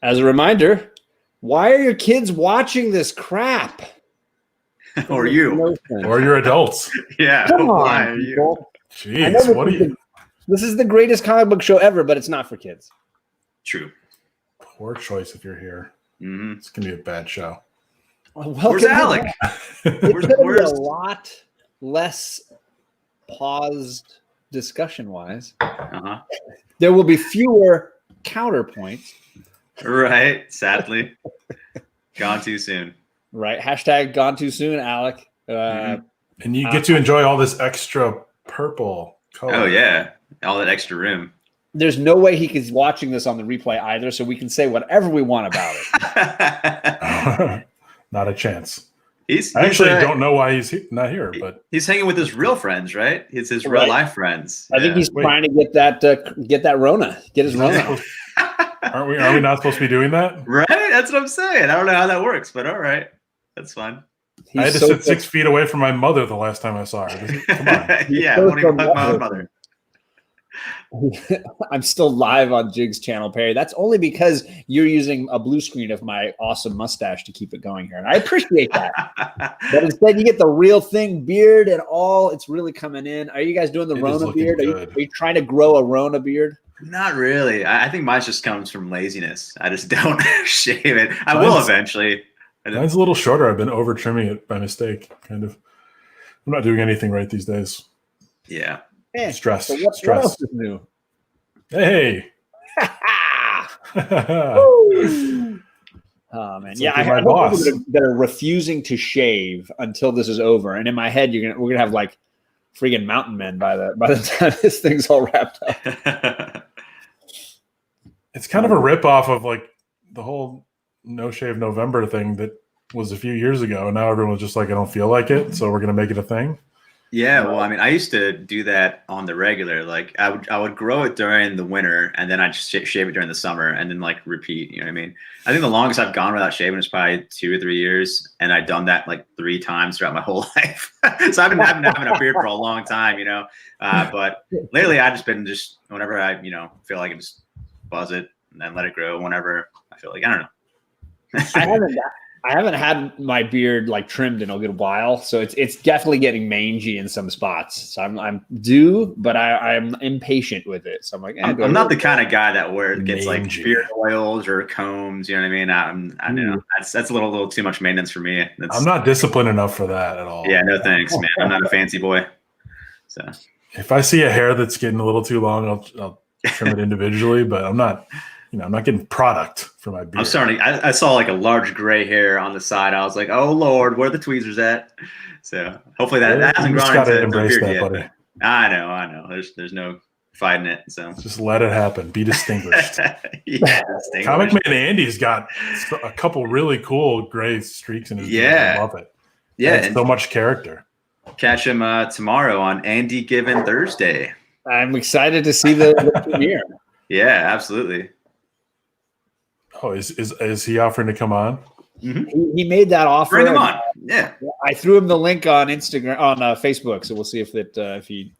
As a reminder, why are your kids watching this crap? Or you. Or your adults. Yeah. Come Why on, are you? people. Jeez, what are you? This is the greatest comic book show ever, but it's not for kids. True. Poor choice if you're here. Mm-hmm. It's going to be a bad show. Where's Alec? It's going to be a lot less paused discussion-wise. Uh-huh. There will be fewer counterpoints. Right. Sadly. Gone too soon. Right. Hashtag gone too soon, Alec. And you get to enjoy all this extra purple color. Oh, yeah. All that extra room. There's no way he's watching this on the replay either, so we can say whatever we want about it. Not a chance. I actually don't know why he's not here, but he's hanging with his real friends, right? It's his real life friends. I think he's trying to get that Rona, get his Rona. Are we not supposed to be doing that? Right? That's what I'm saying. I don't know how that works, but all right. That's fine. I had to sit 6 feet away from my mother the last time I saw her. Come on. Yeah, I want to hug my own mother. I'm still live on Jig's channel, Perry. That's only because you're using a blue screen of my awesome mustache to keep it going here. And I appreciate that. But instead, you get the real thing, beard and all. It's really coming in. Are you guys doing the Rona beard? Are you trying to grow a Rona beard? Not really. I think mine just comes from laziness. I just don't shave it. I will eventually. Mine's a little shorter. I've been over trimming it by mistake, kind of. I'm not doing anything right these days. Yeah. Stress. So what else is new? Hey. Oh man, yeah. I have people that are refusing to shave until this is over, and in my head, we're gonna have like freaking mountain men by the time this thing's all wrapped up. It's kind of a ripoff of like the whole No Shave November thing that was a few years ago, and now everyone's just like, I don't feel like it, so we're gonna make it a thing. Yeah, well, I mean, I used to do that on the regular. Like, I would grow it during the winter, and then I'd just shave it during the summer, and then like repeat. You know what I mean? I think the longest I've gone without shaving is probably 2 or 3 years, and I've done that like 3 times throughout my whole life. So I've been having a beard for a long time, you know. But lately, I've just been whenever I feel like I just buzz it and then let it grow whenever I feel like. I don't know. I haven't had my beard like trimmed in a good while, so it's definitely getting mangy in some spots. So I'm due, but I'm impatient with it. So I'm like, I'm not the kind of guy that gets like beard oils or combs. You know what I mean? I know that's a little too much maintenance for me. I'm not disciplined enough for that at all. Yeah, no thanks, man. I'm not a fancy boy. So if I see a hair that's getting a little too long, I'll trim it individually, but I'm not. I'm not getting product for my beard. I'm starting. I saw like a large gray hair on the side. I was like, "Oh Lord, where are the tweezers at?" So hopefully that hasn't grown into a beard yet. Buddy. I know. There's no fighting it. So just let it happen. Be distinguished. Yeah, Comic Man Andy's got a couple really cool gray streaks in his beard. I love it. Yeah, so much character. Catch him tomorrow on Andy Given Thursday. I'm excited to see the premiere. Yeah, absolutely. Oh, is he offering to come on? Mm-hmm. He made that offer. Bring him on. Yeah. I threw him the link on Instagram on Facebook, so we'll see if he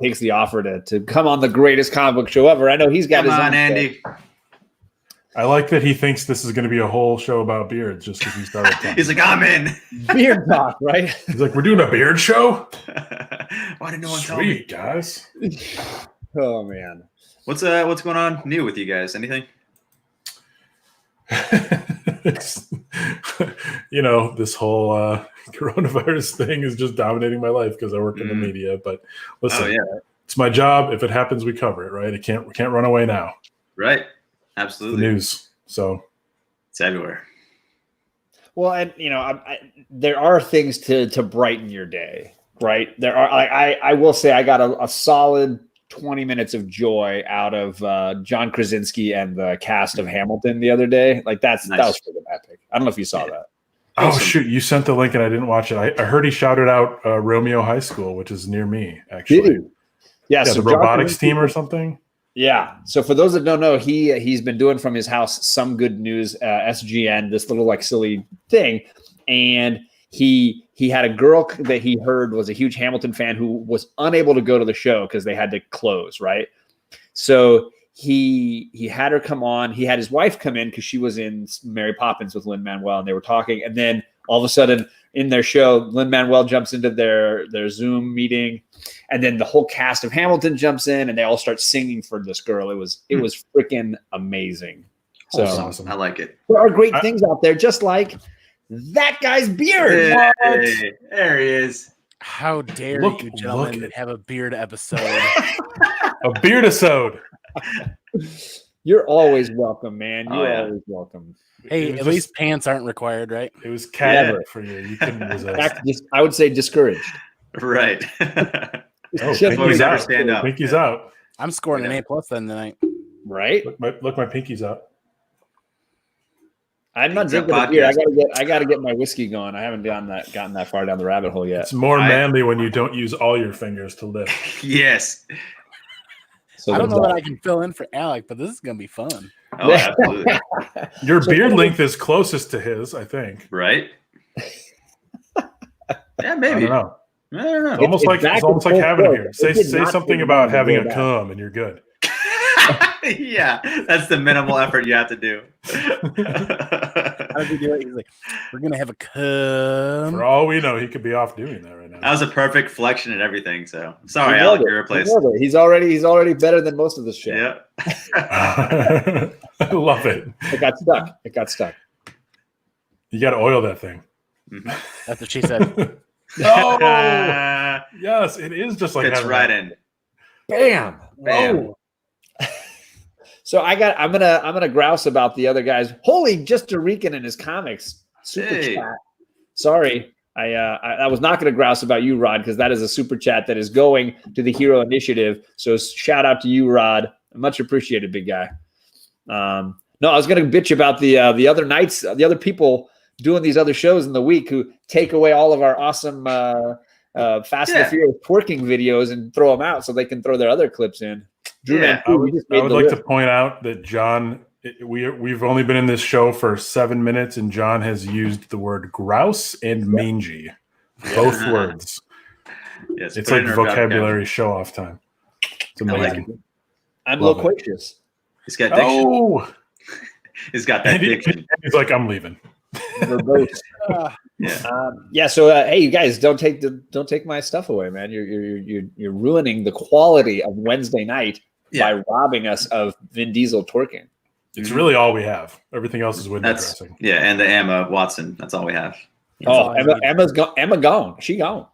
takes the offer to come on the greatest comic book show ever. I know he's got his own Andy. show. I like that he thinks this is going to be a whole show about beards just because he started talking. He's like, I'm in. Beard talk, right? He's like, we're doing a beard show? Why didn't no one tell me? Sweet, guys. Oh, man. What's going on new with you guys? Anything? This whole coronavirus thing is just dominating my life because I work in the media. But listen, it's my job. If it happens, we cover it, right? We can't run away now. Right. Absolutely. The news. So it's everywhere. Well, and there are things to brighten your day, right? There are. I will say I got a solid 20 minutes of joy out of John Krasinski and the cast of Hamilton the other day. Like that was pretty epic. I don't know if you saw that. Oh, shoot. You sent the link and I didn't watch it. I heard he shouted out Romeo High School, which is near me, actually. Did he? Yeah, so the robotics team or something. Yeah. So for those that don't know, he's been doing from his house Some Good News, SGN, this little like silly thing. And he had a girl that he heard was a huge Hamilton fan who was unable to go to the show because they had to close, right? So he had her come on. He had his wife come in because she was in Mary Poppins with Lin-Manuel, and they were talking. And then all of a sudden, in their show, Lin-Manuel jumps into their Zoom meeting, and then the whole cast of Hamilton jumps in, and they all start singing for this girl. It was freaking amazing. So awesome. I like it. There are great things out there, just like that guy's beard. Hey, there he is. How dare you, gentlemen, have a beard episode? A beard-isode. You're always welcome, man. You're always welcome. Hey, at least pants aren't required, right? It was cat for you. You couldn't resist. I would say discouraged. Right. Pinky's out. Stand up. Pinky's out. I'm scoring an A+ then tonight. Right? Look, my pinky's out. I'm not drinking the beer. I gotta get my whiskey going. I haven't gotten that far down the rabbit hole yet. It's more manly when you don't use all your fingers to lift. Yes. So I don't know that I can fill in for Alec, but this is gonna be fun. Oh, absolutely. Your beard length is closest to his, I think. Right? Yeah, maybe. I don't know. It's almost like having it here. Say something about having a cum and you're good. Yeah, that's the minimal effort you have to do. How does he do it? He's like, we're gonna have a cum. For all we know, he could be off doing that right now. That was a perfect flexion and everything. So sorry, Alec, you're replaced. He's already better than most of the shit. Yeah. I love it. It got stuck. You got to oil that thing. That's what she said. Oh, yes, it is just like it's right in. Bam. Bam. So I'm gonna grouse about the other guys. Holy, just Rican and his comics super chat. Sorry, I was not gonna grouse about you, Rod, because that is a super chat that is going to the Hero Initiative. So shout out to you, Rod. Much appreciated, big guy. No, I was gonna bitch about the other nights, the other people doing these other shows in the week who take away all of our awesome Fast and the Furious twerking videos and throw them out so they can throw their other clips in. Drew, I would like to point out that John, we've only been in this show for 7 minutes, and John has used the word grouse and mangy, both words. Yes, it's like vocabulary show-off time. It's amazing. I'm loquacious. He's got diction. Oh, he's got that diction. He's like, I'm leaving. So hey, you guys, don't take my stuff away, man. You're ruining the quality of Wednesday night by robbing us of Vin Diesel twerking. It's really all we have. Everything else is window dressing. Yeah, and the Emma Watson. That's all we have. Emma's gone. Emma gone. She gone.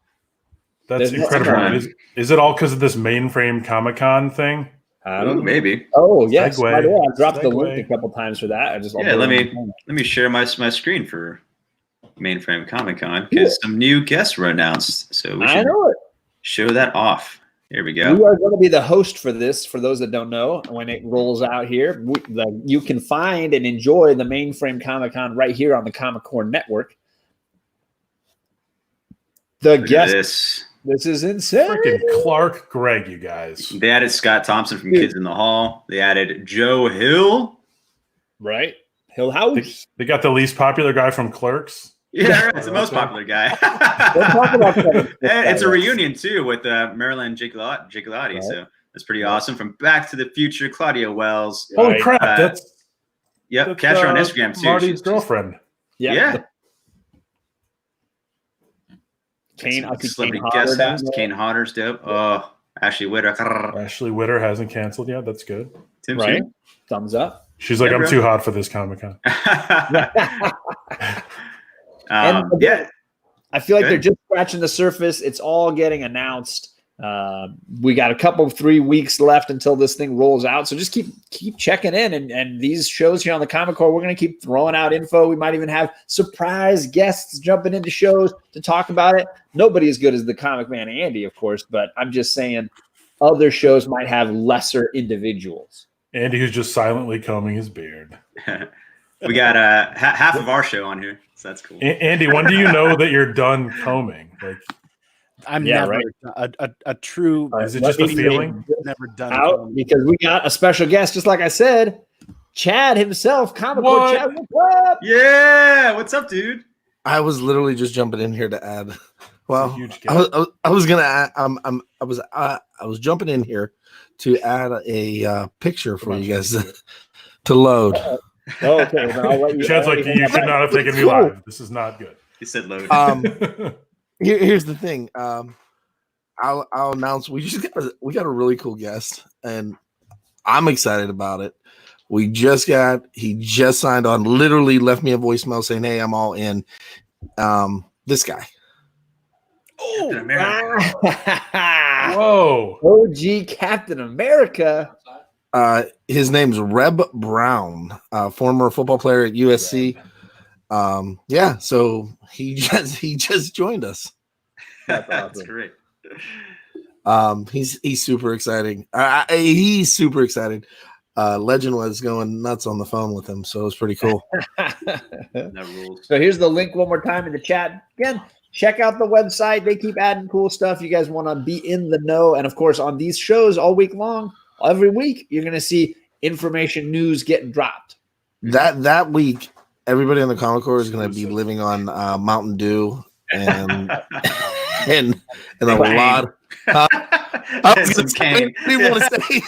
That's incredible. Is it all because of this mainframe Comic-Con thing? I don't know. Maybe. Oh yes. By the way, I dropped the Segue. link a couple times for that. Let me share my screen for Mainframe Comic-Con because some new guests were announced. So we should show that off. Here we go. We are going to be the host for this. For those that don't know, when it rolls out here, you can find and enjoy the Mainframe Comic-Con right here on the Comic Core Network. This is insane. Freaking Clark Gregg, you guys. They added Scott Thompson from Kids in the Hall. They added Joe Hill. Right. Hill House. They got the least popular guy from Clerks. Yeah, it's the most popular guy. It's a reunion too with Marilyn Gigliotti, right. So that's pretty awesome. From Back to the Future, Claudia Wells. Holy crap! That's catch her on Instagram too. Marty's girlfriend. Yeah. Celebrity guest host. Kane Hodder's dope. Oh, Ashley Witter. Ashley Witter hasn't canceled yet. That's good. Right? Thumbs up. She's like, I'm too hot for this Comic-Con. I feel like they're just scratching the surface. It's all getting announced. We got a couple of 3 weeks left until this thing rolls out. So just keep checking in. And these shows here on the Comic Core, we're going to keep throwing out info. We might even have surprise guests jumping into shows to talk about it. Nobody as good as the Comic Man Andy, of course, but I'm just saying other shows might have lesser individuals. Andy, who's just silently combing his beard. We got half of our show on here, so that's cool. Andy, when do you know that you're done combing? Like, I'm never a true. Is it just a feeling? Never done out because we got a special guest, just like I said, Chad himself, Comic Core Chad. What's up? Yeah, what's up, dude? I was literally just jumping in here to add. Well, I was gonna. I was jumping in here to add a picture for you guys to load. Oh, okay. Then I'll let you. Chad's like, you should not have taken me Cool. live. This is not good. He said load. Here's the thing. I'll announce we got a really cool guest, and I'm excited about it. He just signed on. Literally left me a voicemail saying, "Hey, I'm all in." This guy. Captain America. Whoa. OG Captain America. His name's Reb Brown, former football player at USC. Yeah, so he just joined us. That's great. He's super exciting. He's super excited. Legend was going nuts on the phone with him, so it was pretty cool. No rules. So here's the link one more time in the chat. Again, check out the website. They keep adding cool stuff. You guys want to be in the know. And of course, on these shows all week long, every week, you're going to see information news getting dropped. That week, everybody on the Comic Core is going to be living on Mountain Dew and a lot. I was going to say, I didn't want to say.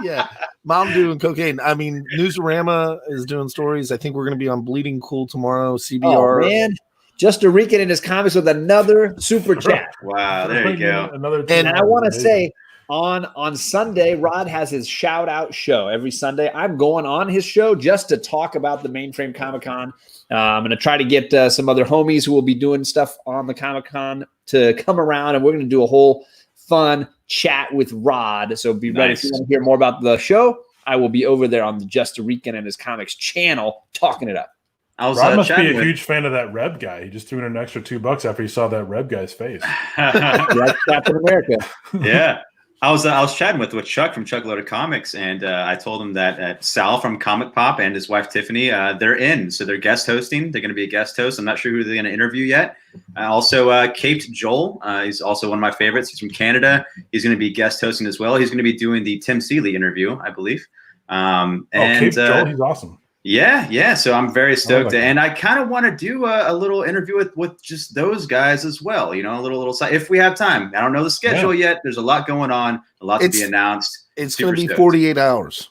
Yeah, Mountain Dew and cocaine. I mean, Newsarama is doing stories. I think we're going to be on Bleeding Cool tomorrow. CBR. Oh, man. Just a Rican in his comics with another super chat. Wow, there you go. And I want to say on Sunday, Rod has his shout out show every Sunday. I'm going on his show just to talk about the Mainframe Comic Con. I'm going to try to get some other homies who will be doing stuff on the Comic Con to come around, and we're going to do a whole fun chat with Rod. So be ready if you want to hear more about the show. I will be over there on the Just a Rican and his comics channel talking it up. Rod must be a huge fan of that Reb guy. He just threw in an extra $2 after he saw that Reb guy's face. That's Captain America. Yeah. I was chatting with Chuck from Chuck Loaded Comics, and I told him that Sal from Comic Pop and his wife Tiffany, they're in. So they're guest hosting. They're going to be a guest host. I'm not sure who they're going to interview yet. Also, Caped Joel, he's also one of my favorites. He's from Canada. He's going to be guest hosting as well. He's going to be doing the Tim Seeley interview, I believe. Caped Joel, he's awesome. Yeah. So I'm very stoked, and I kind of want to do a little interview with just those guys as well. You know, a little side if we have time. I don't know the schedule yet. There's a lot going on, a lot to be announced. It's going to be 48 hours.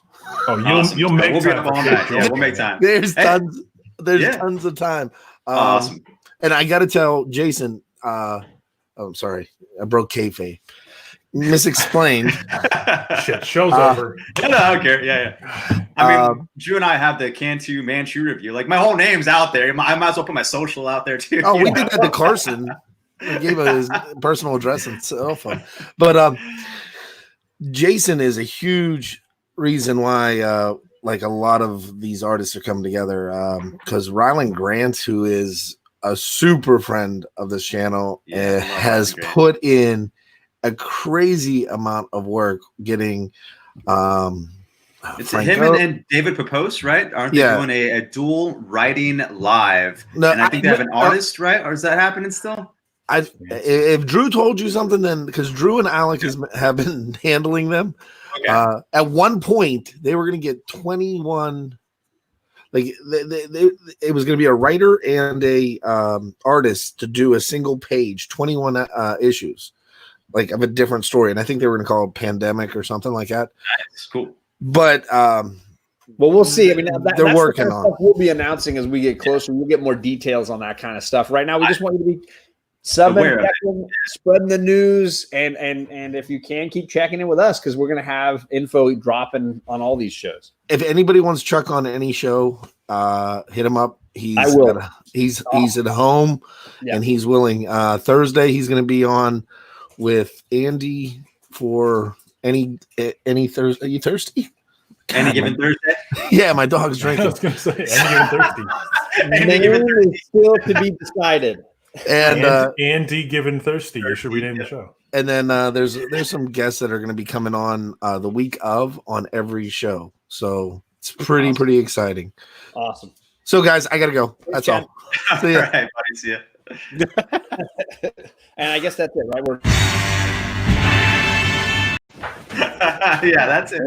Oh, you'll make we'll time. All night. Yeah, we'll make time. There's tons. There's tons of time. Awesome. And I got to tell Jason. I'm sorry, I broke kayfabe. Misexplained. Shit, show's over. No, I don't care. Yeah. I mean, Drew and I have the Cantu Manchu review. Like, my whole name's out there. I might as well put my social out there too. Oh, we did that to Carson. We gave him his personal address and cell phone. But Jason is a huge reason why like a lot of these artists are coming together. Because Ryland Grant, who is a super friend of this channel, has put in a crazy amount of work getting it's him and David Papos, right? Aren't they doing a dual writing live? No, and I think they have an artist, right? Or is that happening still? If Drew told you something, then because Drew and Alec have been handling them. Okay. At one point, they were going to get 21. Like it was going to be a writer and a artist to do a single page, 21 issues. Like of a different story, and I think they were going to call it Pandemic or something like that. That's cool. But well, we'll see. I mean, they're working on. Stuff we'll be announcing as we get closer. We'll get more details on that kind of stuff. Right now, we just want you to be spreading the news, and if you can, keep checking in with us because we're going to have info dropping on all these shows. If anybody wants Chuck on any show, hit him up. He's at home and he's willing. Thursday, he's going to be on with Andy for any Thursday. Are you thirsty? Any given Thursday? Yeah, my dog's drinking. I was going to say any given Thursday. Any given Thursday still to be decided. And Andy given thirsty. Or should we name the show? And then there's some guests that are going to be coming on the week of on every show. So it's pretty exciting. Awesome. So guys, I gotta go. That's all. See ya. All right, buddy. See ya. And I guess that's it, right? Yeah, that's it.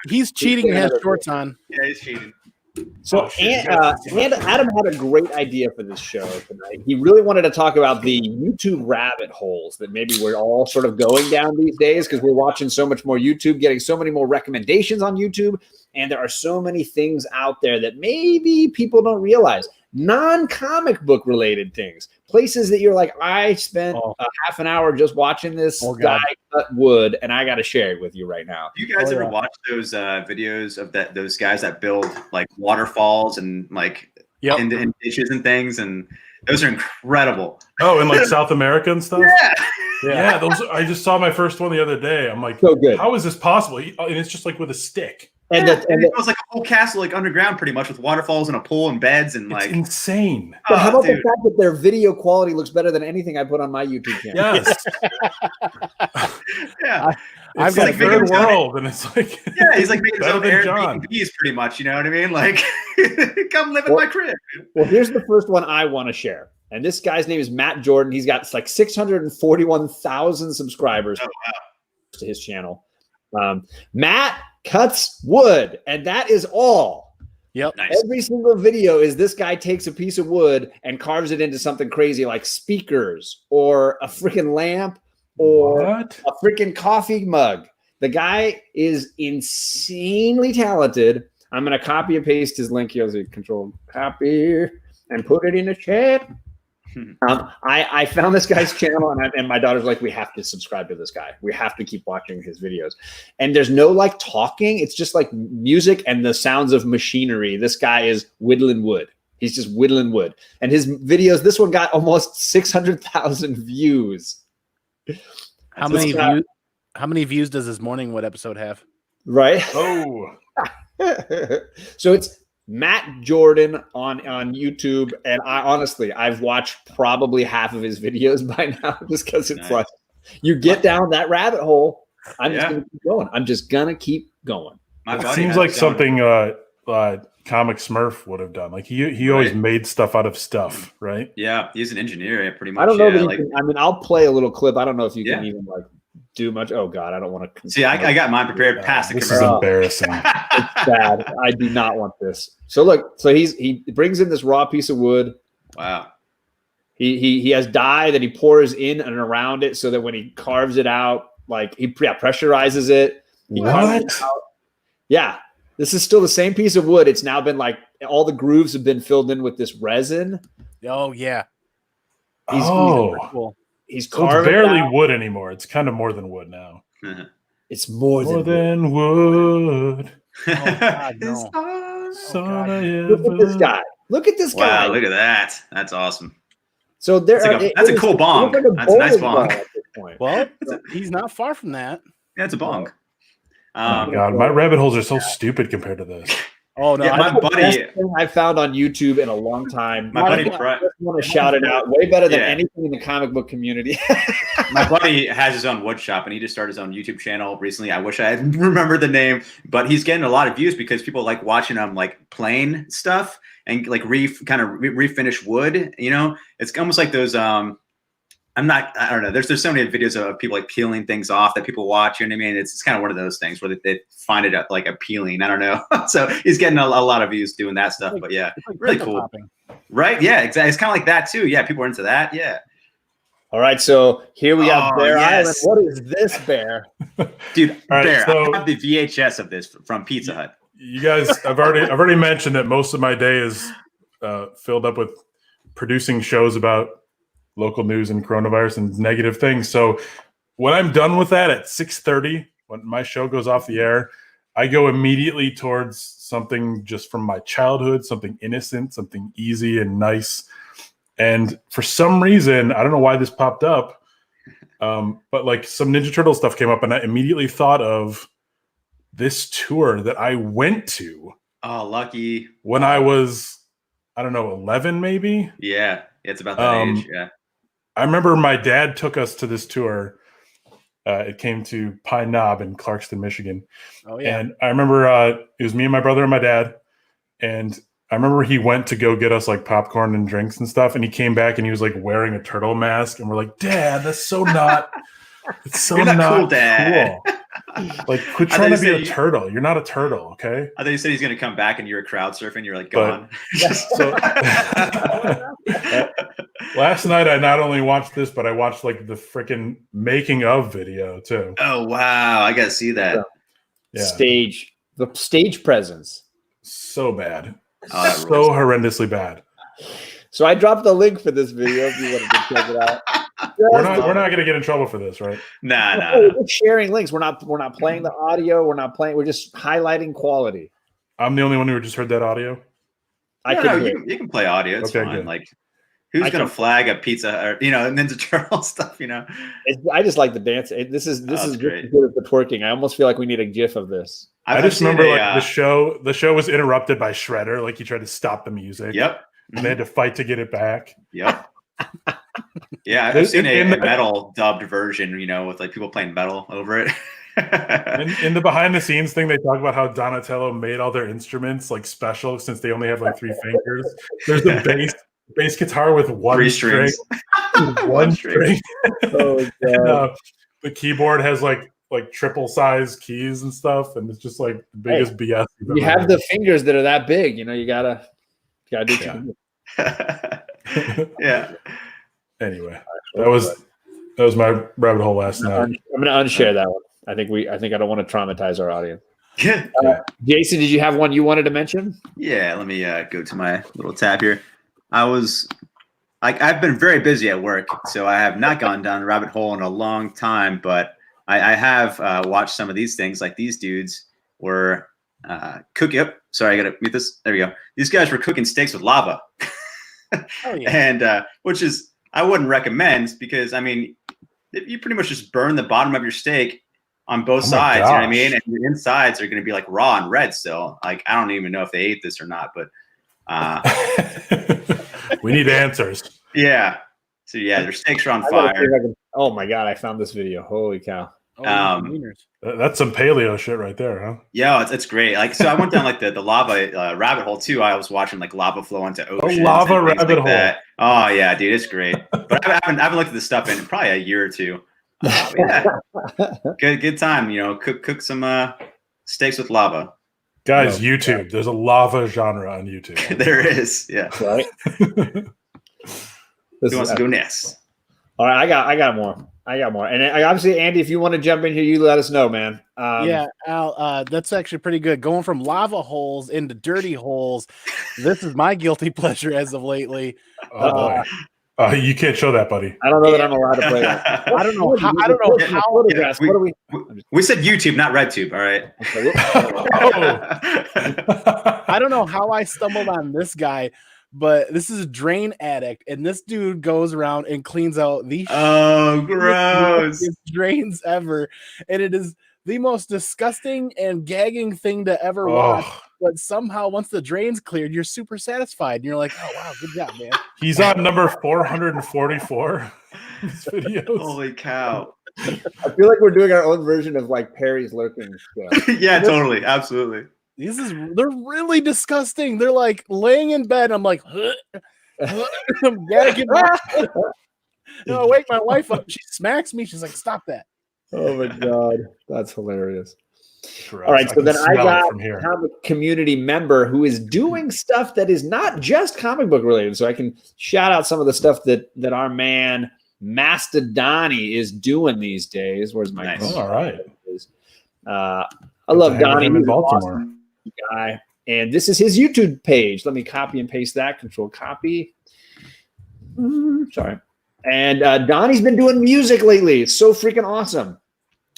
He's cheating and has shorts on. Yeah, he's cheating. So Adam had a great idea for this show tonight. He really wanted to talk about the YouTube rabbit holes that maybe we're all sort of going down these days because we're watching so much more YouTube, getting so many more recommendations on YouTube, and there are so many things out there that maybe people don't realize. Non-comic book related things, places that you're like, I spent a half an hour just watching this guy cut wood, and I got to share it with you right now. Do you guys ever watch those videos of those guys that build like waterfalls and like in dishes and things, and those are incredible. Oh, in like South America and stuff. Yeah. Those. I just saw my first one the other day. I'm like, so good. How is this possible? And it's just like with a stick. And it was like a whole castle, like underground, pretty much, with waterfalls and a pool and beds and like insane. But how about the fact that their video quality looks better than anything I put on my YouTube channel? Yes. Yeah. It's like third world, and it's like he's like making his own Airbnbs, pretty much. You know what I mean? Like, come live in my crib. Well, here's the first one I want to share, and this guy's name is Matt Jordan. He's got like 641,000 subscribers to his channel. Matt cuts wood, and that is all. Yep. Nice. Every single video is this guy takes a piece of wood and carves it into something crazy like speakers or a freaking lamp or a freaking coffee mug. The guy is insanely talented. I'm going to copy and paste his link here. So control copy and put it in the chat. I found this guy's channel and my daughter's like, we have to subscribe to this guy. We have to keep watching his videos. And there's no like talking. It's just like music and the sounds of machinery. This guy is whittling wood. He's just whittling wood. And his videos, this one got almost 600,000 views. How many views does his Morning Wood episode have? Right. Oh. So it's Matt Jordan on YouTube, and I've watched probably half of his videos by now just because it's like you get down that rabbit hole. I'm just gonna keep going. I'm just gonna keep going. It seems like something Comic Smurf would have done. Like he always made stuff out of stuff, right? Yeah, he's an engineer, pretty much. I don't know. I'll play a little clip. I don't know if you can even like do much. Oh God, I don't want to. See, I got mine prepared past the This is embarrassing. It's bad. I do not want this. So look, he brings in this raw piece of wood. Wow. He has dye that he pours in and around it so that when he carves it out, like he pressurizes it. Yeah. This is still the same piece of wood. It's now been like all the grooves have been filled in with this resin. Oh yeah. He's so it's barely wood anymore. It's kind of more than wood now. It's more than wood. Oh God, no. Look at this guy. Look at this guy. Wow, look at that. That's awesome. So that's a cool bong. That's a nice bong. Well, he's not far from that. Yeah, it's a bong. Oh God, my rabbit holes are so stupid compared to this. Oh no! Yeah, my buddy, I found on YouTube in a long time. My buddy, I just want to shout it out. Way better than anything in the comic book community. My buddy has his own wood shop, and he just started his own YouTube channel recently. I wish I had remembered the name, but he's getting a lot of views because people like watching him like plane stuff and like refinish wood. You know, it's almost like those. I don't know. There's so many videos of people like peeling things off that people watch. You know what I mean? It's kind of one of those things where they find it like appealing. I don't know. So he's getting a lot of views doing that stuff. But yeah, like really cool. Popping. Right? Yeah, exactly. It's kind of like that too. Yeah, people are into that. Yeah. All right, so here we have Bear Island. What is this, Bear? Dude, right, Bear, so I have the VHS of this from Pizza Hut. You guys, I've already mentioned that most of my day is filled up with producing shows about local news and coronavirus and negative things. So when I'm done with that at 6:30, when my show goes off the air, I go immediately towards something just from my childhood, something innocent, something easy and nice. And for some reason, I don't know why this popped up, but like some Ninja Turtle stuff came up, and I immediately thought of this tour that I went to. Oh, lucky. When I was, I don't know, 11 maybe? Yeah, it's about that age, yeah. I remember my dad took us to this tour. It came to Pine Knob in Clarkston, Michigan. Oh, yeah. And I remember it was me and my brother and my dad. And I remember he went to go get us like popcorn and drinks and stuff. And he came back and he was like wearing a turtle mask. And we're like, Dad, that's so not, it's so You're not cool, Dad. cool. Like, quit trying to be a turtle. You're not a turtle, okay? I thought you said he's going to come back and you're crowd surfing. You're like, gone. So last night, I not only watched this, but I watched like the freaking making of video too. Oh, wow. I got to see that. Yeah. The stage presence. So bad. Oh, So horrendously bad. So I dropped the link for this video if you wanted to check it out. We're not going to get in trouble for this, right? Nah. We're sharing links. We're not playing the audio. We're just highlighting quality. I'm the only one who just heard that audio. You can play audio. It's okay, fine. Good. Like, who's going to flag a pizza or Ninja Turtle stuff? I just like the dance. This is great. good at the twerking. I almost feel like we need a GIF of this. I just remember the show was interrupted by Shredder. Like, he tried to stop the music. Yep. And they had to fight to get it back. Yep. Yeah, I've seen a metal dubbed version, with like people playing metal over it. in the behind the scenes thing, they talk about how Donatello made all their instruments like special since they only have like 3 fingers. There's the bass guitar with 1 string. One string. Oh, and, the keyboard has like triple size keys and stuff, and it's just like the biggest BS. You have the fingers that are that big, you gotta do yeah. Anyway, that was my rabbit hole last night. I'm gonna unshare that one. I think I don't want to traumatize our audience. Yeah. Jason, did you have one you wanted to mention? Yeah, let me go to my little tab here. I've been very busy at work, so I have not gone down the rabbit hole in a long time, but I have watched some of these things. Like, these dudes were cooking. Yep. Sorry, I got to mute this. There we go. These guys were cooking steaks with lava. Oh, yeah. And which is, I wouldn't recommend, because, you pretty much just burn the bottom of your steak on both sides. Gosh. You know what I mean? And the insides are going to be like raw and red still. Like, I don't even know if they ate this or not, but we need answers. yeah. So yeah, their steaks are on fire. Oh my God, I found this video. Holy cow. That's some paleo shit right there, huh? Yeah, it's great. Like, so I went down like the lava rabbit hole too. I was watching like lava flow into oceans. A lava rabbit hole. That. Oh yeah, dude, it's great. But I haven't looked at this stuff in probably a year or two. Yeah, good time. Cook some steaks with lava. Guys, YouTube. There's a lava genre on YouTube. There is. Yeah. Right. Who wants to go next? All right, I got more. And obviously, Andy, if you want to jump in here, you let us know, man. Yeah, Al, that's actually pretty good. Going from lava holes into dirty holes. This is my guilty pleasure as of lately. Oh boy. You can't show that, buddy. I don't know that I'm allowed to play that. I don't know how. Photographs. Yeah, What do we? We said YouTube, not RedTube. All right. I don't know how I stumbled on this guy, but this is a drain addict, and this dude goes around and cleans out the gross drains ever, and it is the most disgusting and gagging thing to ever watch. But somehow, once the drain's cleared, you're super satisfied, and you're like, "Oh wow, good job, man!" He's on number 444. Videos. Holy cow! I feel like we're doing our own version of like Perry's lurking show. Yeah, totally, absolutely. They're really disgusting. They're like laying in bed. I'm like, I'm gagging. I wake my wife up. She smacks me. She's like, "Stop that!" Oh my God, that's hilarious. Gross. All right, so then I got a community member who is doing stuff that is not just comic book related. So I can shout out some of the stuff that our man Mastodoni is doing these days. Where's my nice. All right. I love Donnie. He's He's in Baltimore. Awesome guy. And this is his YouTube page. Let me copy and paste that. Control copy. Sorry. And Donnie's been doing music lately. It's so freaking awesome.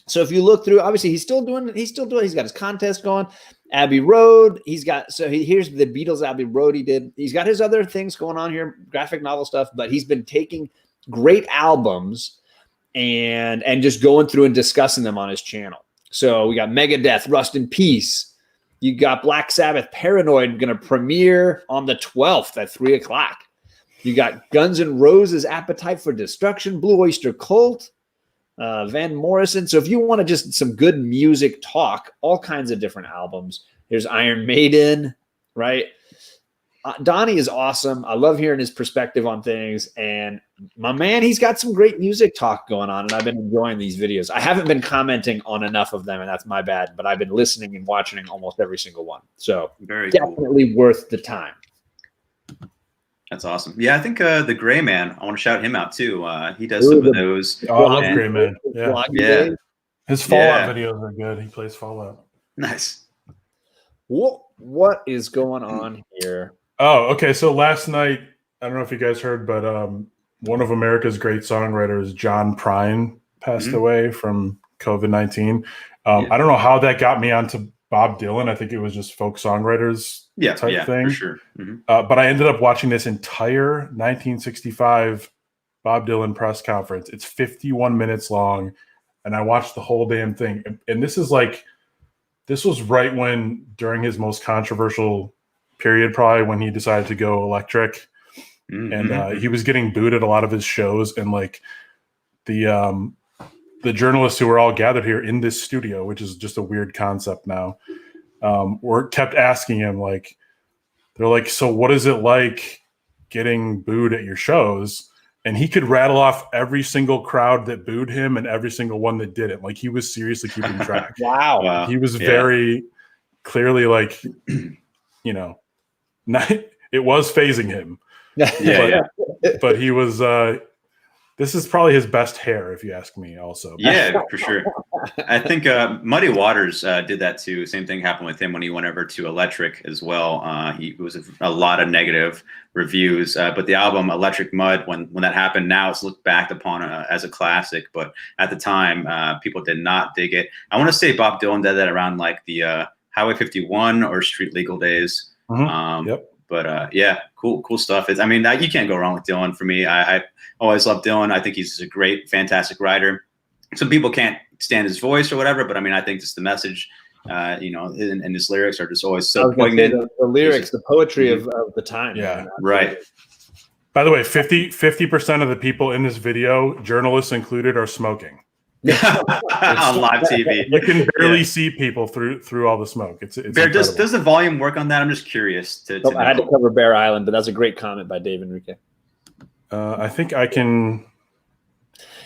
So if you look through, obviously he's still doing. He's got his contest going. Abbey Road. Here's the Beatles Abbey Road he did. He's got his other things going on here, graphic novel stuff, but he's been taking great albums and just going through and discussing them on his channel. So we got Megadeth, Rust in Peace. You got Black Sabbath, Paranoid, going to premiere on the 12th at 3:00. You got Guns N' Roses, Appetite for Destruction, Blue Oyster Cult, Van Morrison. So if you want to just some good music talk, all kinds of different albums. There's Iron Maiden, right? Donnie is awesome. I love hearing his perspective on things. And my man, he's got some great music talk going on, and I've been enjoying these videos. I haven't been commenting on enough of them, and that's my bad, but I've been listening and watching almost every single one. So Very definitely worth the time. That's awesome. Yeah, I think the Gray Man, I want to shout him out too. He does some of those. Oh, I love Gray Man. Yeah. Yeah. His Fallout videos are good. He plays Fallout. Nice. What is going on here? Oh, okay. So last night, I don't know if you guys heard, but one of America's great songwriters, John Prine, passed away from COVID-19. I don't know how that got me onto Bob Dylan. I think it was just folk songwriters type thing. For sure. But I ended up watching this entire 1965 Bob Dylan press conference. It's 51 minutes long, and I watched the whole damn thing. And this was right when, during his most controversial period, probably when he decided to go electric. And he was getting booed at a lot of his shows, and like the journalists who were all gathered here in this studio, which is just a weird concept now, kept asking him, like, they're like, so what is it like getting booed at your shows? And he could rattle off every single crowd that booed him and every single one that didn't. Like, he was seriously keeping track. Wow. He was very clearly, like, you know, it was phasing him. But he was this is probably his best hair, if you ask me, also. Yeah, for sure. I think Muddy Waters did that too. Same thing happened with him when he went over to electric as well. He was a lot of negative reviews, but the album Electric Mud, when that happened, now it's looked back upon as a classic, but at the time people did not dig it. I want to say Bob Dylan did that around like the Highway 51 or Street Legal days. But yeah, cool stuff. I mean, you can't go wrong with Dylan. For me, I always love Dylan. I think he's a great, fantastic writer. Some people can't stand his voice or whatever, but I mean, I think just the message, and his lyrics are just always so poignant. The lyrics, the poetry of the time. Yeah, right. By the way, 50% of the people in this video, journalists included, are smoking. On live TV. You can barely see people through all the smoke. It's Bear, does the volume work on that? I'm just curious. I had to cover Bear Island, but that's a great comment by Dave Enrique. I think I can.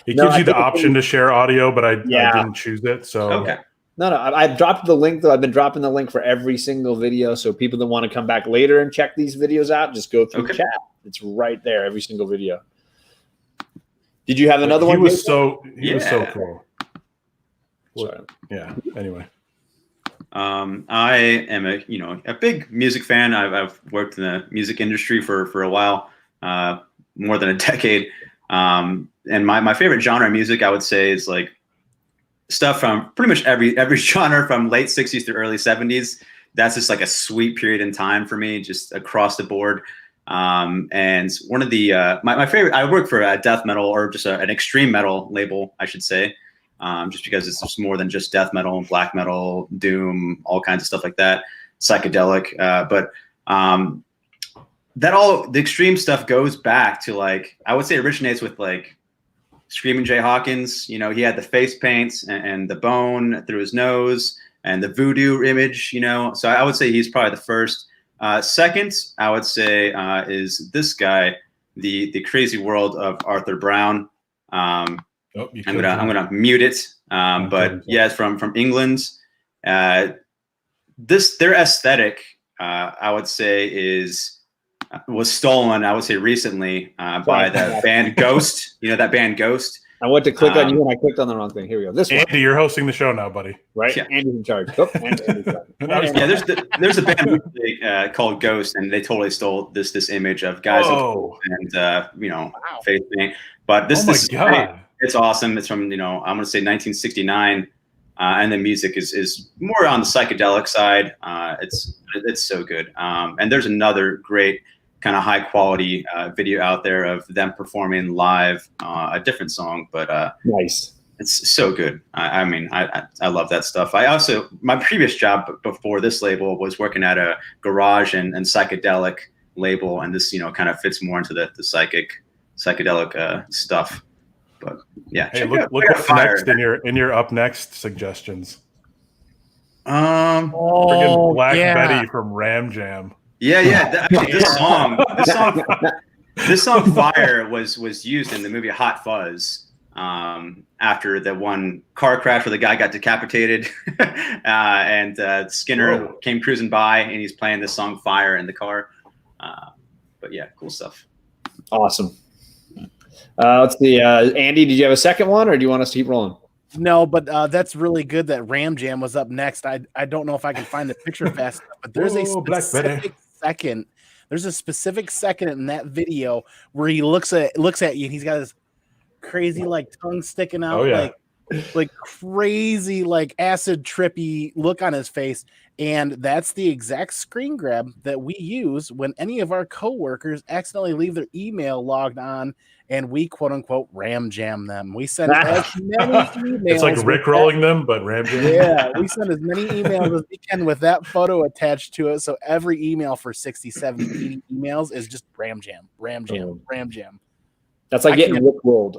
It gives you the option to share audio, but I didn't choose it. So okay. No, I dropped the link though. I've been dropping the link for every single video, so people that want to come back later and check these videos out, just go through chat. It's right there, every single video. Did you have another one? He was so cool. Sorry. Yeah. Anyway, I am a big music fan. I've worked in the music industry for a while, more than a decade. And my favorite genre of music, I would say, is like stuff from pretty much every genre from late 60s to early 70s. That's just like a sweet period in time for me, just across the board. And one of the my favorite, I work for a death metal, or just an extreme metal label, I should say, just because it's just more than just death metal, black metal, doom, all kinds of stuff like that, psychedelic. But the extreme stuff goes back to, like, I would say originates with like Screaming Jay Hawkins. You know, he had the face paints and the bone through his nose and the voodoo image, so I would say he's probably the first. Second, I would say, is this guy, the Crazy World of Arthur Brown. I'm gonna mute it. But yeah, it's from England. Their aesthetic, I would say, was stolen, I would say, recently by the band Ghost. You know that band Ghost? I went to click on you and I clicked on the wrong thing. Here we go. This one. Andy, you're hosting the show now, buddy. Right? Yeah. Andy's in charge. Oh, yeah, there's a band called Ghost, and they totally stole this image of guys and face paint. But this it's awesome. It's from I'm gonna say 1969, and the music is more on the psychedelic side. It's so good. And there's another great kind of high quality video out there of them performing live a different song, but nice. It's so good. I mean, I love that stuff. My previous job before this label was working at a garage and psychedelic label, and this kind of fits more into the psychedelic stuff. But yeah, hey, look what's next in your up next suggestions. Friggin' Black Betty from Ram Jam. Yeah. This song "Fire" was used in the movie Hot Fuzz. After the one car crash where the guy got decapitated, and Skinner came cruising by, and he's playing this song "Fire" in the car. But yeah, cool stuff. Awesome. Let's see. Andy, did you have a second one, or do you want us to keep rolling? No, but that's really good that Ram Jam was up next. I don't know if I can find the picture fast enough, but there's a specific second. There's a specific second in that video where he looks at you and he's got his crazy like tongue sticking out, like crazy like acid trippy look on his face. And that's the exact screen grab that we use when any of our coworkers accidentally leave their email logged on and we quote unquote ram jam them. We send as many emails. It's like Rickrolling them, but ram jam. Yeah, we send as many emails as we can with that photo attached to it. So every email for 60, 70, 80 emails is just ram jam. That's like getting Rickrolled.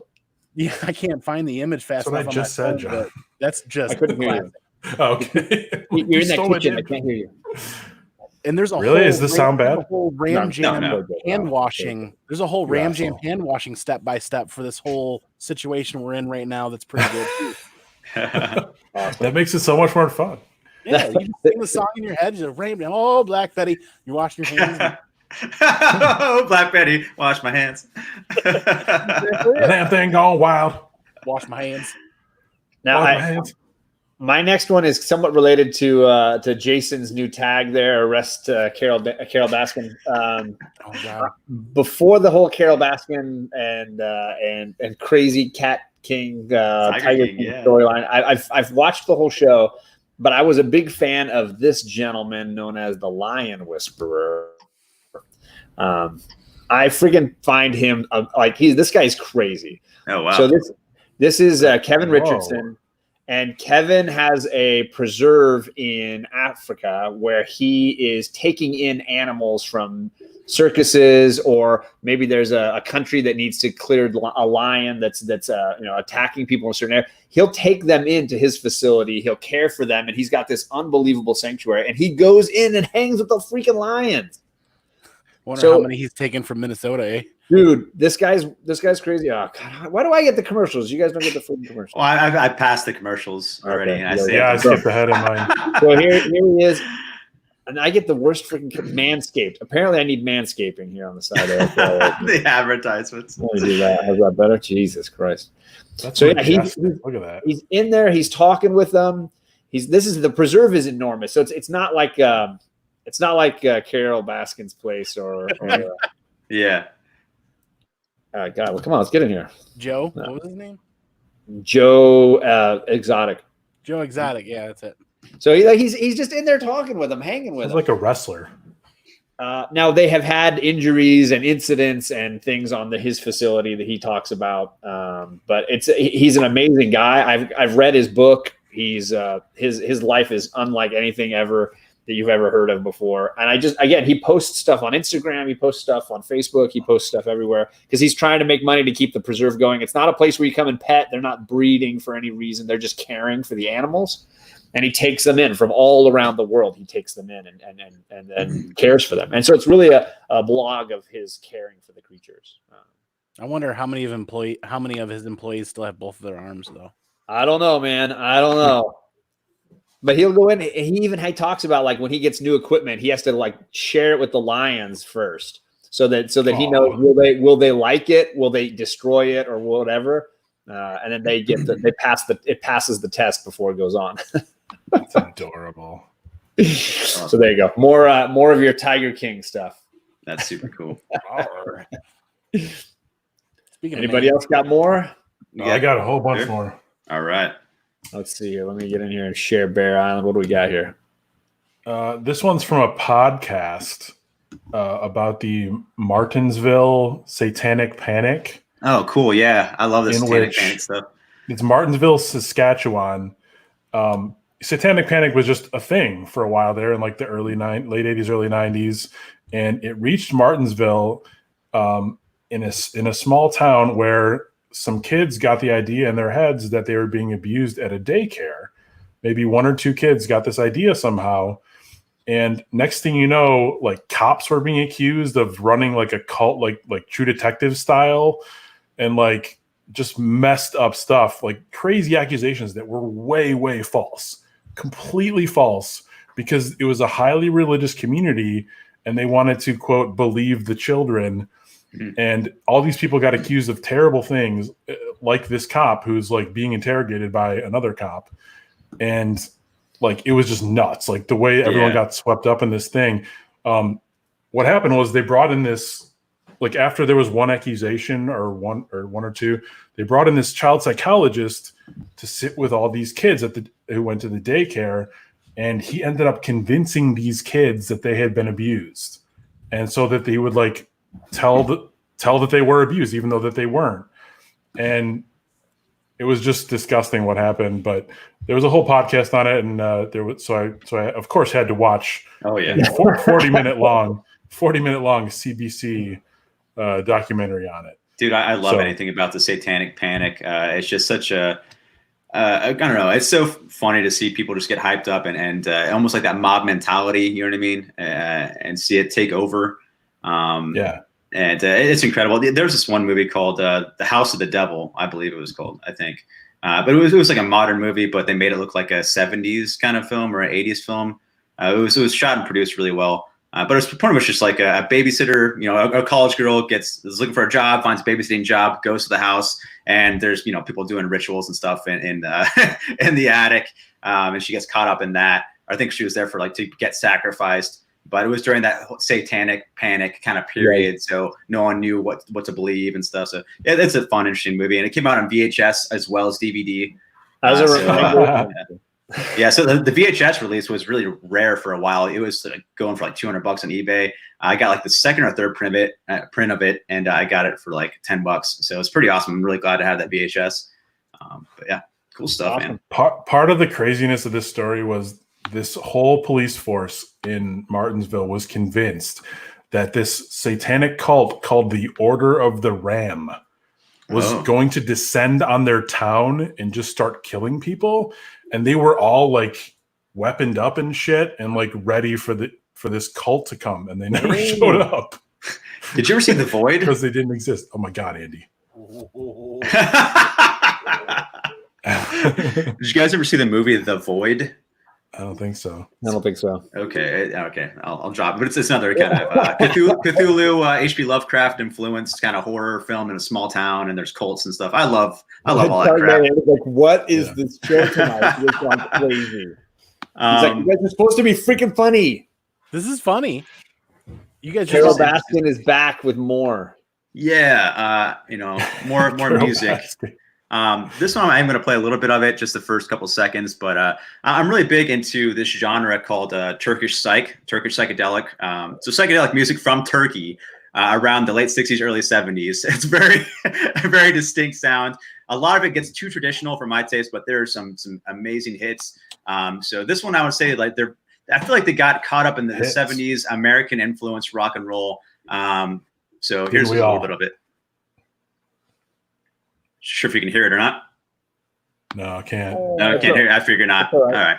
Yeah, I can't find the image fast enough. That's what I just said, John. That's just I couldn't hear you. Okay. You're in that kitchen. I can't hear you. And there's a really whole is this sound bad? A whole Ram Jam No. hand washing. There's a whole Ram Jam hand washing step by step for this whole situation we're in right now. That's pretty good. That makes it so much more fun. Yeah, you can sing the song in your head. You're Ram Jam. Oh, Black Betty, you're washing your hands. Oh, Black Betty, wash my hands. Damn thing gone wild. Wash my hands. Now, my next one is somewhat related to Jason's new tag there. Arrest Carol Baskin. Before the whole Carol Baskin and crazy Cat King Tiger King storyline, I've watched the whole show, but I was a big fan of this gentleman known as the Lion Whisperer. I freaking find him this guy's crazy. Oh wow! So this is Kevin Richardson. And Kevin has a preserve in Africa where he is taking in animals from circuses, or maybe there's a country that needs to clear a lion that's attacking people in a certain area. He'll take them into his facility. He'll care for them, and he's got this unbelievable sanctuary. And he goes in and hangs with the freaking lions. Wonder how many he's taken from Minnesota, eh? Dude, this guy's crazy. Oh, God, why do I get the commercials? You guys don't get the freaking commercials. Well, I passed the commercials already. Okay. And I skipped ahead in mine. So here he is. And I get the worst freaking Manscaped. Apparently, I need manscaping here on the side of the advertisements. Let me do that. How's that better? Jesus Christ. That's so look at that. He's in there. He's talking with them. The preserve is enormous. So it's not like Carol Baskin's place or yeah. God, well, come on, let's get in here. Joe, what was his name? Joe Exotic. Joe Exotic, yeah, that's it. So he's just in there talking with him, hanging with him. Like a wrestler. Now they have had injuries and incidents and things on his facility that he talks about. But he's an amazing guy. I've read his book. He's his life is unlike anything ever that you've ever heard of before. And he posts stuff on Instagram. He posts stuff on Facebook. He posts stuff everywhere because he's trying to make money to keep the preserve going. It's not a place where you come and pet. They're not breeding for any reason. They're just caring for the animals. And he takes them in from all around the world. He takes them in and cares for them. And so it's really a blog of his caring for the creatures. I wonder how many of his employees still have both of their arms, though. I don't know, man. I don't know. But he'll go in. He talks about like when he gets new equipment, he has to like share it with the lions first, so that he knows will they like it, will they destroy it, or whatever, and then it passes the test before it goes on. That's adorable. So there you go. More of your Tiger King stuff. That's super cool. Anybody else got more? I got a whole bunch more. All right. Let's see here. Let me get in here and share Bear Island. What do we got here? This one's from a podcast about the Martinsville Satanic Panic. Oh, cool. Yeah. I love this Satanic Panic stuff. It's Martinsville, Saskatchewan. Satanic Panic was just a thing for a while there in like the late 80s, early 90s. And it reached Martinsville in a small town where some kids got the idea in their heads that they were being abused at a daycare. Maybe one or two kids got this idea somehow. And next thing you know, like cops were being accused of running like a cult, like True Detective style, and like just messed up stuff, like crazy accusations that were way false, completely false, because it was a highly religious community and they wanted to, quote, believe the children. And all these people got accused of terrible things, like this cop who's like being interrogated by another cop. And like, it was just nuts. Like the way everyone got swept up in this thing. What happened was they brought in this, like after there was one accusation or one or two, they brought in this child psychologist to sit with all these kids who went to the daycare. And he ended up convincing these kids that they had been abused. And so that they would like tell that they were abused, even though that they weren't. And it was just disgusting what happened, but there was a whole podcast on it, and so I of course had to watch. Oh yeah, 40-minute long CBC documentary on it. Dude, I love anything about the satanic panic. It's just such a I don't know. It's so funny to see people just get hyped up and almost like that mob mentality. You know what I mean? And see it take over. And it's incredible. There was this one movie called The House of the Devil, I believe it was called, I think. But it was like a modern movie, but they made it look like a 70s kind of film or an 80s film. It was shot and produced really well. But it was pretty much just like a babysitter, a college girl is looking for a job, finds a babysitting job, goes to the house, and there's, people doing rituals and stuff in the attic. And she gets caught up in that. I think she was there for to get sacrificed. But it was during that satanic panic kind of period, right. So no one knew what to believe and stuff. So yeah, it's a fun, interesting movie, and it came out on VHS as well as DVD. As a reminder, so the VHS release was really rare for a while. It was going for $200 on eBay. I got the second or third print of it, and I got it for $10. So it's pretty awesome. I'm really glad to have that VHS. But yeah, cool stuff, man. Part of the craziness of this story was this whole police force in Martinsville was convinced that this satanic cult called the Order of the Ram was going to descend on their town and just start killing people. And they were all weaponed up and shit and ready for this cult to come. And they never showed up. Did you ever see The Void? Because they didn't exist. Oh my God, Andy. Did you guys ever see the movie The Void? I don't think so. I don't think so. Okay. I'll drop it. But it's another kind of Cthulhu, H.P. Lovecraft influenced kind of horror film in a small town, and there's cults and stuff. I love all that crap. What is this show tonight? This sounds crazy. He's you guys are supposed to be freaking funny. This is funny. You guys. Carol Baskin is back with more. Yeah. More music. This one I'm going to play a little bit of it, just the first couple seconds, but I'm really big into this genre called Turkish Psychedelic. So psychedelic music from Turkey around the late 60s, early 70s. It's very, very distinct sound. A lot of it gets too traditional for my taste, but there are some amazing hits. So this one I would say I feel like they got caught up in the 70s American influence rock and roll. So here's a little bit of it. Sure if you can hear it or not. No, I can't. No, I can't hear it. I figure not. All right.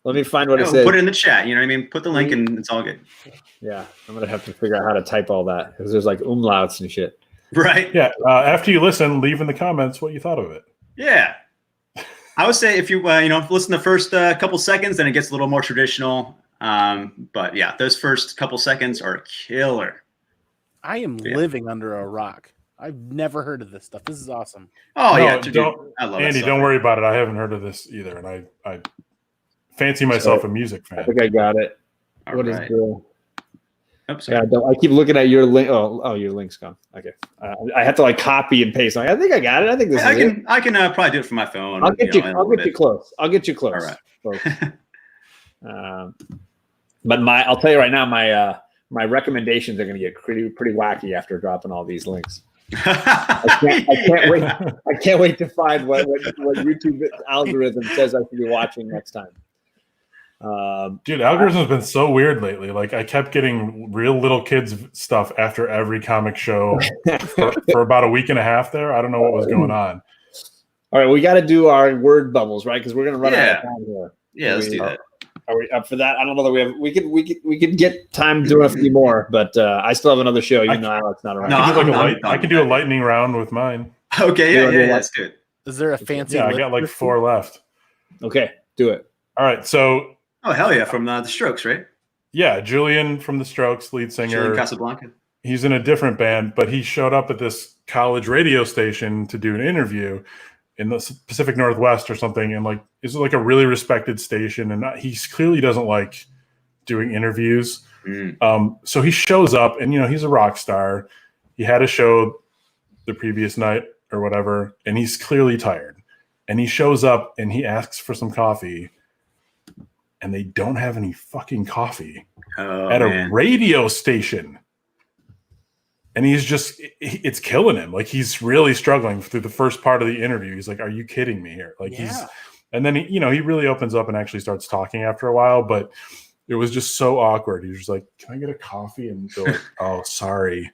Let me find what it says. Put it in the chat. You know what I mean? Put the link and it's all good. Yeah. I'm going to have to figure out how to type all that because there's umlauts and shit. Right. Yeah. After you listen, leave in the comments what you thought of it. Yeah. I would say if you, listen the first couple seconds, then it gets a little more traditional. But yeah, those first couple seconds are killer. I am living under a rock. I've never heard of this stuff. This is awesome. Oh, no, yeah. I love Andy, don't worry about it. I haven't heard of this either. And I fancy myself a music fan. I think I got it. What is the... Oops, yeah, I keep looking at your link. Oh, your link's gone. Okay. I have to copy and paste. I think I got it. I think this is it. I can probably do it from my phone. I'll get you close. I'll get you close. All right. But I'll tell you right now, my recommendations are going to get pretty wacky after dropping all these links. I can't wait to find what YouTube algorithm says I should be watching next time. Dude, algorithm's been so weird lately. I kept getting real little kids stuff after every comic show for about a week and a half there. I don't know what was going on. All right, we got to do our word bubbles, right? Because we're going to run out of time here. Yeah, let's do that. Are we up for that? I don't know that we could get time doing a few more, but I still have another show. Even though Alex not around. No, I could do a lightning round with mine. Okay, yeah, that's good. Is there a fancy? Yeah, I got like 4 left. Okay, do it. All right, so. Oh hell yeah, from the Strokes, right? Yeah, Julian from the Strokes, lead singer. Julian Casablanca. He's in a different band, but he showed up at this college radio station to do an interview in the Pacific Northwest or something, and like it's like a really respected station, and he clearly doesn't like doing interviews. So he shows up, and he's a rock star. He had a show the previous night or whatever, and he's clearly tired. And he shows up and he asks for some coffee, and they don't have any fucking coffee at a radio station. And it's killing him. Like, he's really struggling through the first part of the interview. He's like, are you kidding me here? Like, and then he really opens up and actually starts talking after a while, but it was just so awkward. He was just like, can I get a coffee? And they're like, oh, sorry.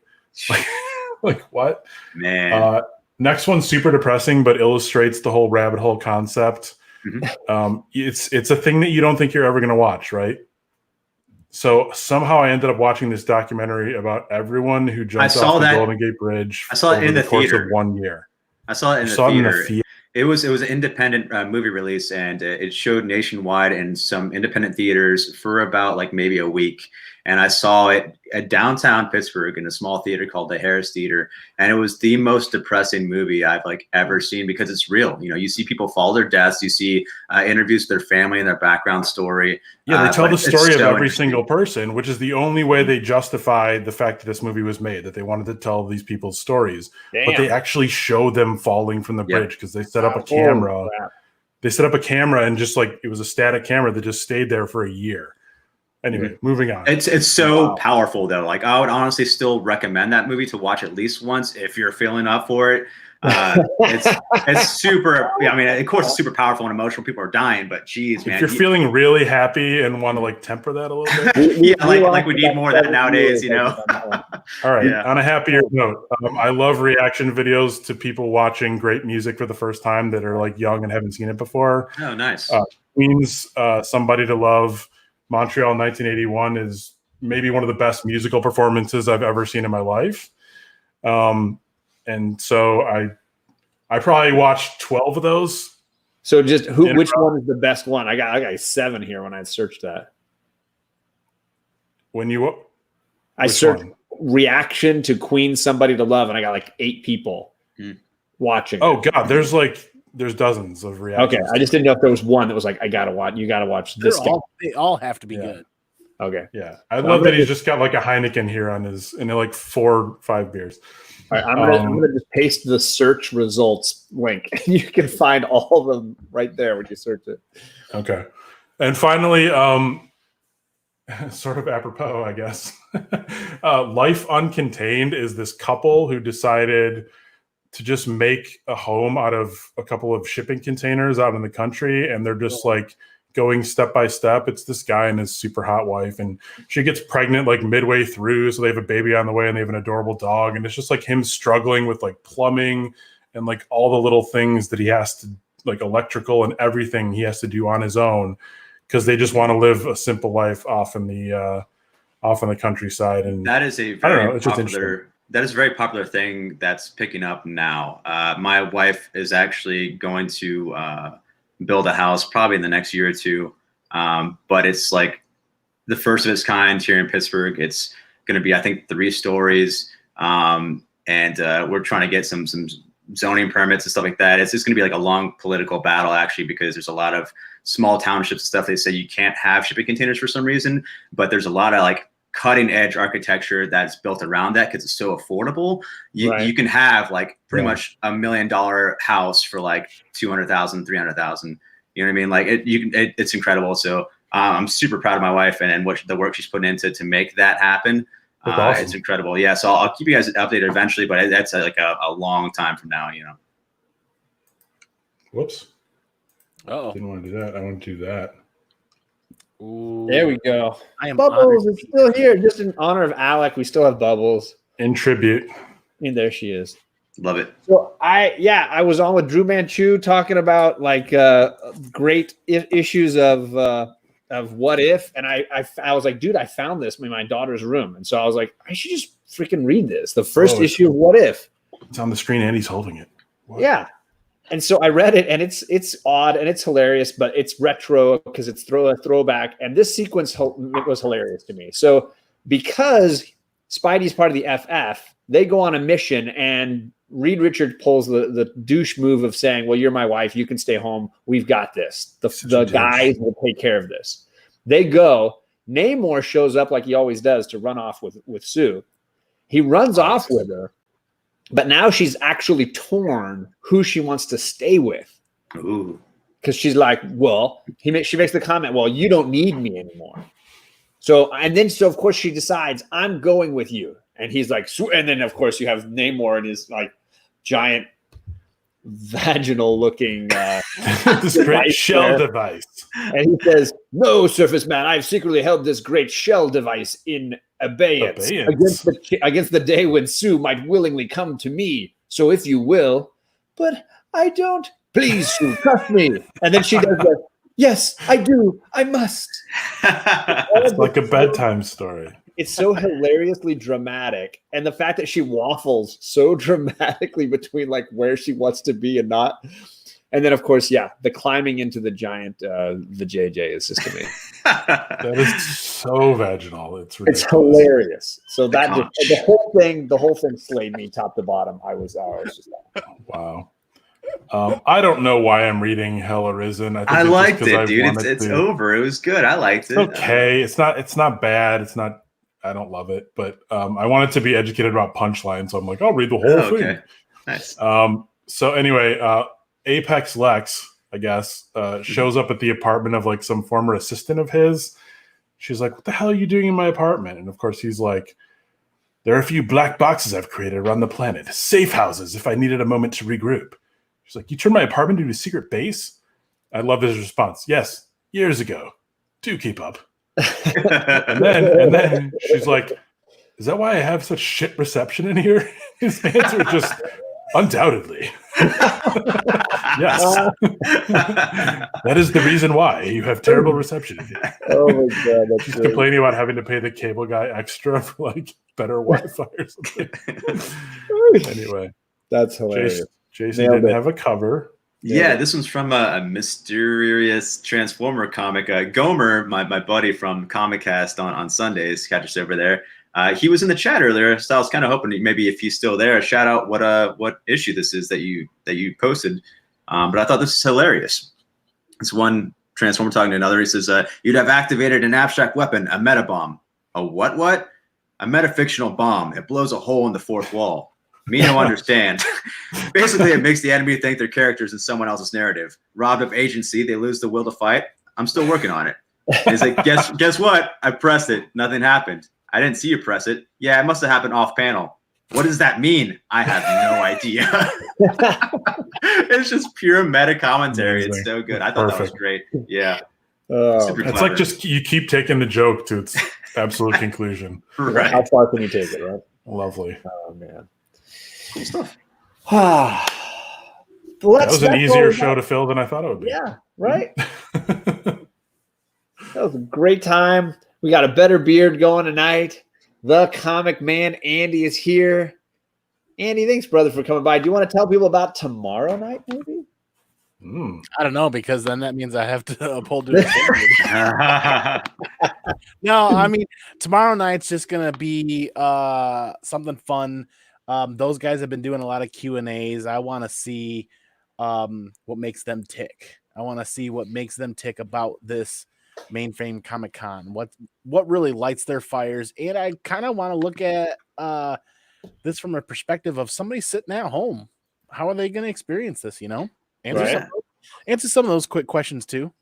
Like what? Man. Next one's super depressing, but illustrates the whole rabbit hole concept. It's a thing that you don't think you're ever going to watch, right? So somehow I ended up watching this documentary about everyone who jumped off the Golden Gate Bridge. I saw it in the course theater. Of 1 year. I saw it in the theater. It was an independent movie release, and it showed nationwide in some independent theaters for about like maybe a week. And I saw it at downtown Pittsburgh in a small theater called the Harris Theater, and it was the most depressing movie I've like ever seen, because it's real. You see people follow their deaths. You see interviews with their family and their background story. Yeah, they tell the story of every single person, which is the only way they justify the fact that this movie was made, that they wanted to tell these people's stories. Damn. But they actually show them falling from the bridge because they set up a camera. They set up a camera, and just like it was a static camera that just stayed there for a year. Anyway, moving on. It's so powerful though. Like, I would honestly still recommend that movie to watch at least once if you're feeling up for it. It's super. I mean, of course, it's super powerful and emotional. People are dying, but geez, man, if you're feeling really happy and want to like temper that a little bit, like we need more of that nowadays. All right. Yeah. On a happier note, I love reaction videos to people watching great music for the first time that are like young and haven't seen it before. Oh, nice. Queen's "Somebody to Love." Montreal 1981 is maybe one of the best musical performances I've ever seen in my life. And so I probably watched 12 of those. So just which one is the best one? I got 7 here when I searched that. I searched reaction to Queen "Somebody to Love," and I got like 8 people watching. Oh God, there's dozens of reactions. Okay, I just didn't know if there was one that was like, you got to watch this. They all have to be good. Okay. Yeah. I love that he's just got like a Heineken here on his, and like 4 or 5 beers. All right, I'm gonna just paste the search results link. You can find all of them right there when you search it. Okay. And finally, sort of apropos, I guess. Life Uncontained is this couple who decided to just make a home out of a couple of shipping containers out in the country. And they're just like going step by step. It's this guy and his super hot wife, and she gets pregnant like midway through. So they have a baby on the way, and they have an adorable dog. And it's just like him struggling with like plumbing and like all the little things that he has to, like electrical and everything he has to do on his own, because they just want to live a simple life off in the countryside. And that is a very popular. That is a very popular thing that's picking up now. My wife is actually going to build a house probably in the next year or two. But it's like the first of its kind here in Pittsburgh. It's going to be, I think, 3 stories. And we're trying to get some zoning permits and stuff like that. It's just going to be like a long political battle, actually, because there's a lot of small townships and stuff. They say you can't have shipping containers for some reason, but there's a lot of like cutting edge architecture that's built around that because it's so affordable. You can have like pretty much $1 million house for like 200,000, 300,000. You know what I mean? Like it's incredible. So I'm super proud of my wife and what the work she's putting into to make that happen. Awesome. It's incredible. Yeah. So I'll keep you guys updated eventually, but that's like a long time from now, Whoops. Oh, didn't want to do that. I want to do that. Ooh. There we go. Bubbles is still here, just in honor of Alec. We still have Bubbles in tribute. And there she is. Love it. So I was on with Drew Manchu talking about like great issues of of What If, and I was like, dude, I found this in my daughter's room, and so I was like, I should just freaking read this. The first issue of What If. It's on the screen, and he's holding it. What? Yeah. And so I read it, and it's odd and it's hilarious, but it's retro because it's a throwback. And this sequence was hilarious to me. So because Spidey's part of the FF, they go on a mission, and Reed Richards pulls the douche move of saying, well, you're my wife. You can stay home. We've got this. The guys will take care of this. They go. Namor shows up like he always does to run off with Sue. He runs off with her. But now she's actually torn who she wants to stay with. Ooh. Because she's like, well, she makes the comment, well, you don't need me anymore. So of course she decides, I'm going with you. And he's like, and then of course you have Namor and his like giant vaginal looking this great shell device. And he says, no, Surface Man, I've secretly held this great shell device in abeyance. Against the day when Sue might willingly come to me. So if you will, but I don't. Please, Sue, trust me. And then she does that. Yes, I do. I must. It's like a bedtime story. It's so hilariously dramatic. And the fact that she waffles so dramatically between like where she wants to be and not. And then, of course, the climbing into the giant, the JJ is just amazing. That is so vaginal. It's ridiculous. It's hilarious. So the whole thing slayed me top to bottom. I was just like, wow. I don't know why I'm reading Hell Arisen. I liked it, dude. It's over. It was good. I liked it. Okay. It's not bad. It's not. I don't love it, but I wanted to be educated about Punchline, so I'm like, I'll read the whole thing. Okay. Nice. So anyway, Apex Lex, I guess, shows up at the apartment of like some former assistant of his. She's like, what the hell are you doing in my apartment? And of course he's like, there are a few black boxes I've created around the planet, safe houses if I needed a moment to regroup. She's like, you turned my apartment into a secret base? I love his response. Yes, years ago. Do keep up. and then she's like, is that why I have such shit reception in here? His answer is just, undoubtedly. Yes. That is the reason why you have terrible reception in here. Oh my God. That's She's complaining about having to pay the cable guy extra for like better Wi-Fi or something. Anyway. That's hilarious. Jason didn't have a cover. Yeah, this one's from a mysterious Transformer comic. Gomer, my buddy from Comic Cast on Sundays, catch us over there. He was in the chat earlier, so I was kind of hoping maybe if he's still there, shout out what issue this is that you posted. But I thought this is hilarious. It's one Transformer talking to another. He says, "You'd have activated an abstract weapon, a metabomb. A what? A metafictional bomb. It blows a hole in the fourth wall. Me no understand. Basically, it makes the enemy think their characters in someone else's narrative. Robbed of agency, they lose the will to fight. I'm still working on it." And he's like, guess what? I pressed it. Nothing happened. I didn't see you press it. Yeah, it must have happened off panel. What does that mean? I have no idea. It's just pure meta commentary. It's so good. I thought that was great. Yeah. It's like just you keep taking the joke to its absolute conclusion. Right. How far can you take it, right? Lovely. Oh, man. Cool stuff. Well, that was an easier show to fill than I thought it would be. Yeah, right? That was a great time. We got a better beard going tonight. The comic man, Andy, is here. Andy, thanks, brother, for coming by. Do you want to tell people about tomorrow night, maybe? I don't know, because then that means I have to uphold it. No, I mean, tomorrow night's just going to be something fun. Those guys have been doing a lot of Q&As. I want to see what makes them tick. I want to see what makes them tick about this Mainframe Comic-Con. What really lights their fires. And I kind of want to look at this from a perspective of somebody sitting at home. How are they going to experience this, you know? Answer some of those quick questions too.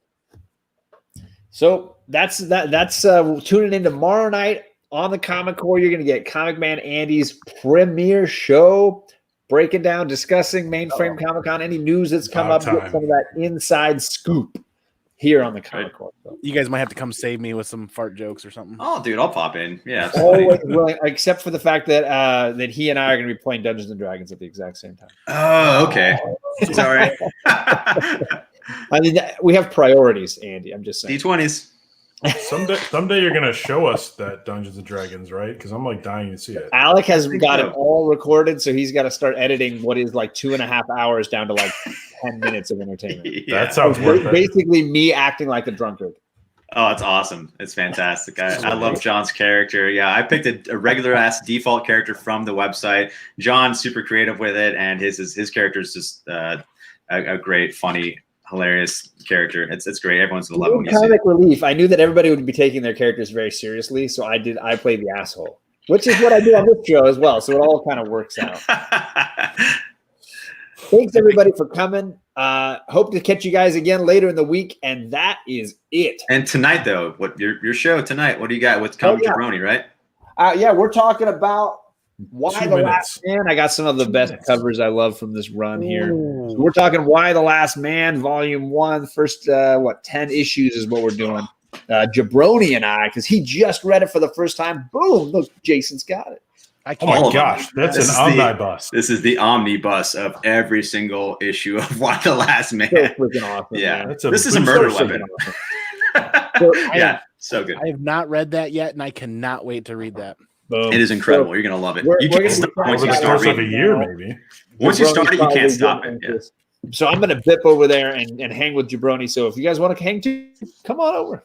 So that's tuning in tomorrow night on the Comic Core. You're going to get Comic Man Andy's premiere show, breaking down, discussing Mainframe Comic-Con, any news that's come up, get some of that inside scoop here on the Comic Core. So. You guys might have to come save me with some fart jokes or something. Oh, dude, I'll pop in. Yeah, always willing, except for the fact that that he and I are going to be playing Dungeons and Dragons at the exact same time. Oh, okay. Sorry. I mean, we have priorities, Andy. I'm just saying. D20s. Someday you're gonna show us that Dungeons and Dragons, right? Because I'm like dying to see it. Alec has got it all recorded, so he's got to start editing what is like 2.5 hours down to like 10 minutes of entertainment. Yeah. That sounds worth it. Basically, me acting like a drunkard. Oh, it's awesome. It's fantastic. I love John's character. Yeah, I picked a regular ass default character from the website. John's super creative with it, and his character is just a great, funny, hilarious character. It's great. Everyone's gonna love it. Comic relief. I knew that everybody would be taking their characters very seriously, so I played the asshole, which is what I do on this show as well. So it all kind of works out. Thanks everybody for coming. Hope to catch you guys again later in the week, and that is it. And tonight, though, what your show tonight? What do you got with Comic Jabroni, right? Yeah, we're talking about Why the Last Man. I got some of the best covers I love from this run here. So we're talking Why the Last Man, Volume 1. First, 10 issues is what we're doing. Jabroni and I, because he just read it for the first time. Boom! Look, Jason's got it. Oh my gosh, that's an omnibus. This is the omnibus of every single issue of Why the Last Man. So freaking awesome. Yeah, man. This is a murder weapon. Awesome. So good. I have not read that yet, and I cannot wait to read that. It is incredible. You're gonna love it. You can't stop once you start reading. A year, maybe. Once you start it, you can't stop it. Yeah. So I'm gonna bip over there and hang with Jabroni. So if you guys want to hang too, come on over.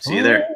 See you there.